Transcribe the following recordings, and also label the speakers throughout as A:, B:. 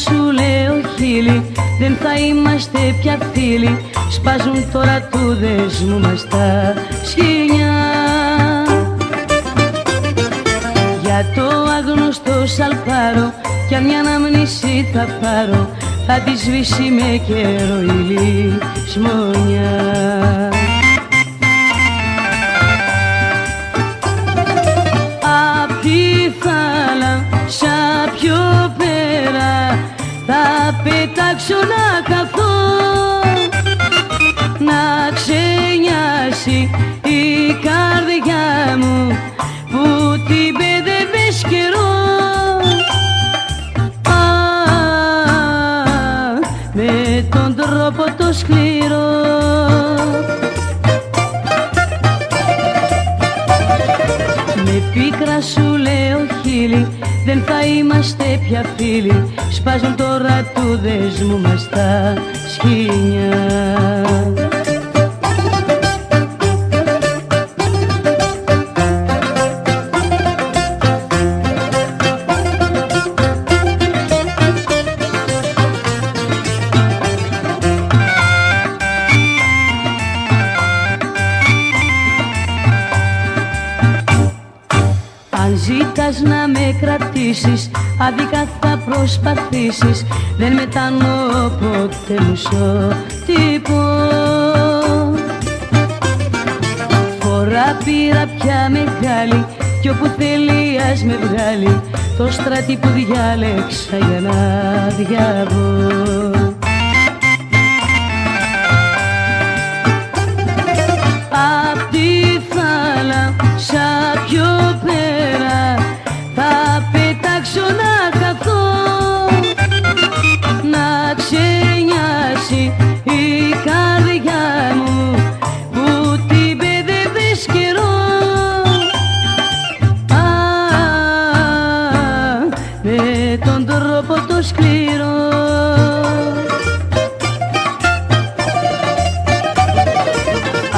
A: σου λέω χείλη, δεν θα είμαστε πια φίλοι. Σπάζουν τώρα του δεσμού μας τα σκοινιά. Για το άγνωστο σαλπάρω, κι αν μια αναμνήση θα πάρω, θα τη σβήσει με καιρό η λησμονιά. Απ' τη θάλασσα πιο πέρα θα πετάξω να καθώ, να ξενιάσει η καρδιά μου που την παιδεύες καιρό. Με τον τρόπο το σκληρό. Με πίκρα σου λέω χείλη, δεν θα είμαστε πια φίλοι. Σπάζουν τώρα του δεσμού μας τα σκοινιά. Αν ζητάς να με κρατήσεις, άδικα θα προσπαθήσεις. Δεν μετανοώ ποτέ μου σωτήπο. Φορά πήρα πια μεγάλη, κι όπου θέλει ας με βγάλει το στράτη που διάλεξα για να διαβώ. Απ' τη θάλασσα πιο πέρα θα πετάξω να καθώ, να ξενιάσει η καρδιά μου που την παιδεύες καιρό. Με τον τρόπο το σκληρό.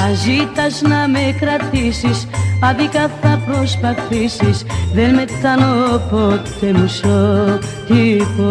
A: Αν ζητάς να με κρατήσεις, άδικα θα προσπαθήσεις. Δεν μετανοώ ποτέ μου σωτήπο.